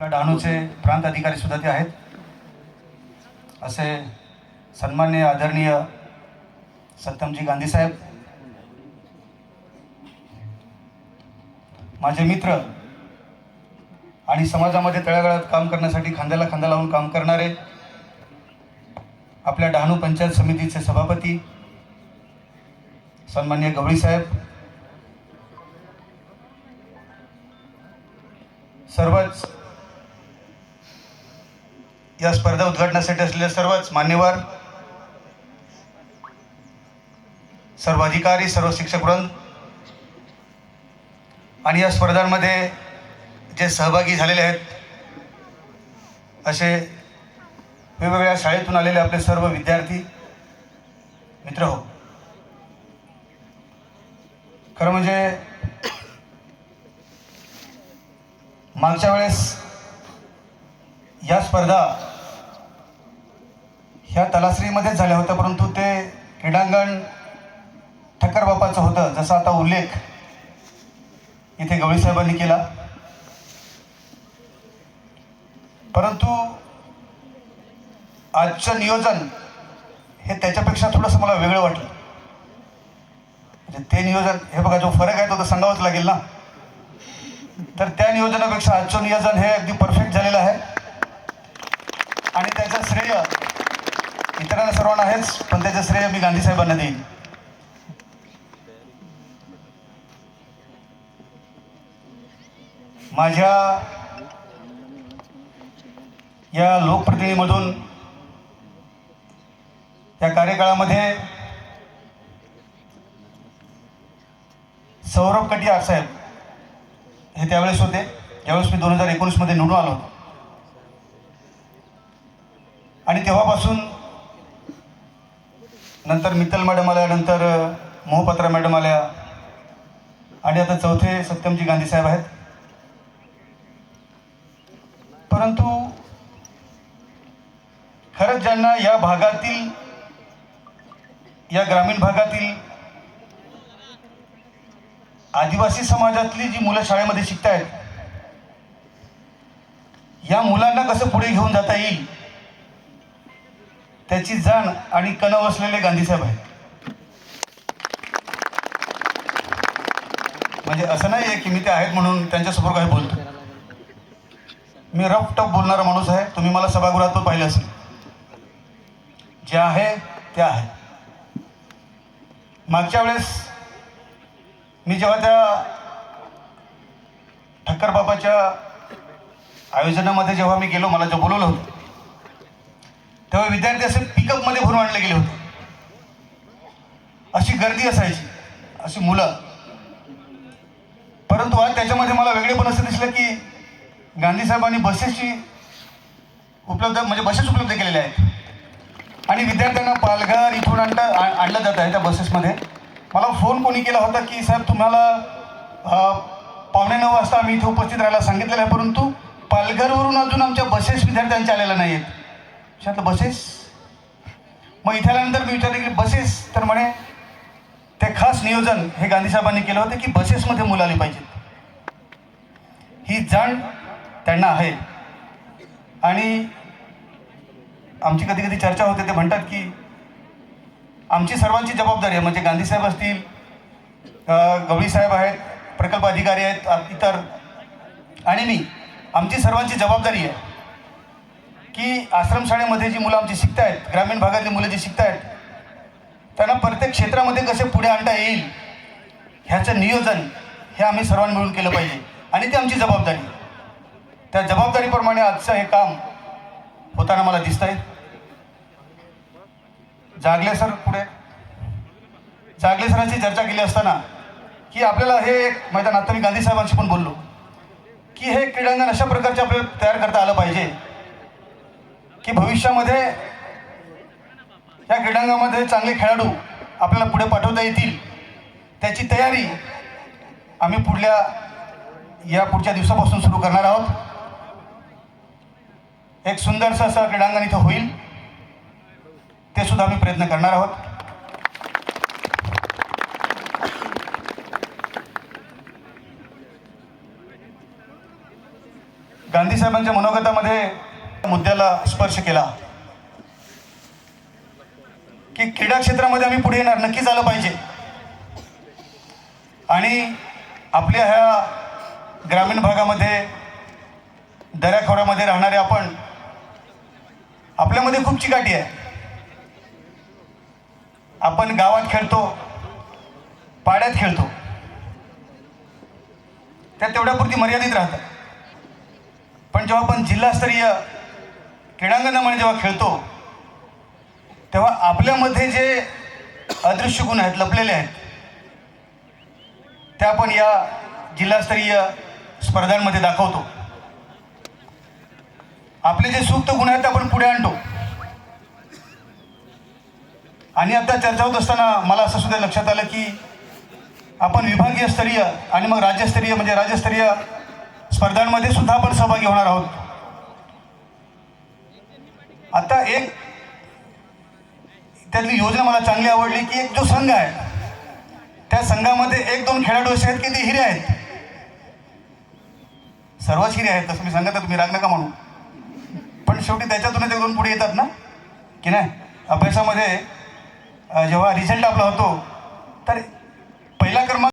डहाणूचे प्रांत अधिकारी सुद्धा ते आहेत. असे सन्माननीय आदरणीय सत्यमजी गांधी साहेब, माझे मित्र आणि समाजामध्ये तळागाळात काम करण्यासाठी खांद्याला खांदा लावून काम करणारे आपल्या डहाणू पंचायत समितीचे सभापती सन्माननीय गवळी साहेब, सर्वच या स्पर्धा उद्घाटनासाठी असलेले सर्वच मान्यवर, सर्व अधिकारी, सर्व शिक्षकवृंद आणि या स्पर्धांमध्ये जे सहभागी झालेले आहेत असे वेगवेगळ्या शाळेतून आलेले आपले सर्व विद्यार्थी मित्र हो, खरं म्हणजे मागच्या वेळेस या स्पर्धा ह्या तलासरीमध्येच झाल्या होत्या, परंतु ते क्रीडांगण ठक्कर बापाचं होतं, जसा आता उल्लेख इथे गवळी साहेबांनी केला. परंतु आजचं नियोजन हे त्याच्यापेक्षा थोडंसं मला वेगळं वाटलं. म्हणजे ते नियोजन, हे बघा जो फरक आहे तो तर सांगावाच लागेल ना, तर त्या नियोजनापेक्षा आजचं नियोजन हे अगदी परफेक्ट झालेलं आहे आणि त्याचं श्रेय इतरांना सर्वांना आहेच, पण त्याचं श्रेय मी गांधी साहेबांना देईन. माझ्या या लोकप्रतिनिधीमधून या कार्यकाळामध्ये सौरभ कटियार साहेब हे त्यावेळेस होते, ज्यावेळेस मी 2019 मध्ये निवडून आलो होतो, आणि तेव्हापासून नंतर मित्तल मॅडम आल्या, नंतर मोहपात्रा मॅडम आल्या आणि आता चौथे सत्यमजी गांधी साहेब आहेत. परंतु खरंच ज्यांना या भागातील, या ग्रामीण भागातील आदिवासी समाजातली जी मुलं शाळेमध्ये शिकत आहेत, या मुलांना कसं पुढे घेऊन जाता येईल त्याची जाण आणि कणव असलेले गांधी साहेब आहेत. म्हणजे असं नाही आहे की मी ते आहेत म्हणून त्यांच्यासमोर काही बोलतो. मी रफ टफ बोलणारा माणूस आहे, तुम्ही मला सभागृहात पण पाहिलं असेल. जे आहे ते आहे. मागच्या वेळेस मी जेव्हा त्या ठक्कर बाबाच्या आयोजनामध्ये जेव्हा मी गेलो, मला जे बोलवलं होतं, तेव्हा विद्यार्थी असे पिकअपमध्ये भरून आणले गेले होते. अशी गर्दी असायची, अशी मुलं. परंतु आज त्याच्यामध्ये मला वेगळेपण असं दिसलं की गांधी साहेबांनी बसेसची म्हणजे बसेस उपलब्ध केलेल्या आहेत आणि विद्यार्थ्यांना पालघर इथून आणलं जात आहे त्या बसेसमध्ये. मला फोन कोणी केला होता की साहेब तुम्हाला 8:45 वाजता आम्ही इथे उपस्थित राहायला सांगितलेलं आहे, परंतु पालघरवरून अजून आमच्या बसेस विद्यार्थ्यांच्या आलेल्या नाही आहेत. त्यातलं बसेस, मग इथे आल्यानंतर मी विचारले की बसेस, तर म्हणे ते खास नियोजन हे गांधी साहेबांनी केलं होतं की बसेसमध्ये मुलं आली पाहिजेत. ही जाण त्यांना आहे. आणि आमची कधी कधी चर्चा होते, ते म्हणतात की आमची सर्वांची जबाबदारी आहे, म्हणजे गांधी साहेब असतील, गवळी साहेब आहेत, प्रकल्प अधिकारी आहेत, इतर, आणि मी, आमची सर्वांची जबाबदारी आहे की आश्रमशाळेमध्ये जी मुलं आमची शिकत आहेत, ग्रामीण भागातली मुलं जी शिकत आहेत, त्यांना प्रत्येक क्षेत्रामध्ये कसे पुढे आणता येईल ह्याचं नियोजन हे आम्ही सर्वांनी मिळून केलं पाहिजे आणि ती आमची जबाबदारी. त्या जबाबदारीप्रमाणे आजचं हे काम होताना मला दिसत आहे. जागले सर पुढे, जागले सरांची चर्चा केली असताना की आपल्याला हे एक मैदान, आता मी गांधी साहेबांशी पण बोललो की हे क्रीडांगण अशा प्रकारचे आपल्याला तयार करता आलं पाहिजे की भविष्यामध्ये या क्रीडांगणामध्ये चांगले खेळाडू आपल्याला पुढे पाठवता येतील. त्याची तयारी आम्ही पुढच्या दिवसापासून सुरू करणार आहोत. एक सुंदरसं असं क्रीडांगण इथं होईल, ते सुद्धा आम्ही प्रयत्न करणार आहोत. गांधी पाटील साहेबांच्या मनोगतामध्ये मुद्द्याला स्पर्श केला की क्रीडा क्षेत्रामध्ये आम्ही पुढे येणार, नक्कीच आलं पाहिजे. आणि आपल्या ह्या ग्रामीण भागामध्ये दऱ्याखोऱ्यामध्ये राहणारे आपण, आपल्यामध्ये खूप चिकाटी आहे. आपण गावात खेळतो, पाड्यात खेळतो, त्या तेवढ्यापुरती मर्यादित राहतं. पण जेव्हा आपण जिल्हास्तरीय क्रीडांगणामध्ये जेव्हा खेळतो तेव्हा आपल्यामध्ये जे अदृश्य गुण आहेत, लपलेले आहेत, ते आपण या जिल्हास्तरीय स्पर्धांमध्ये दाखवतो. आपले जे सुप्त गुण आहेत ते आपण पुढे आणतो. आणि आता चर्चा होत असताना मला असं सुद्धा लक्षात आलं की आपण विभागीय स्तरीय आणि मग राज्यस्तरीय म्हणजे राज्यस्तरीय स्पर्धांमध्ये सुद्धा आपण सहभागी होणार आहोत. आता एक त्यातली योजना मला चांगली आवडली की एक जो संघ आहे त्या संघामध्ये 1-2 खेळाडू असे आहेत की ते हिरे आहेत. सर्वच हिरे आहेत तसं मी सांगत आहे, तुम्ही राग नका म्हणू, पण शेवटी त्याच्यातूनच 1-2 पुढे येतात ना की नाही. अभ्यासामध्ये जेव्हा रिझल्ट आपला होतो तर पहिला क्रमांक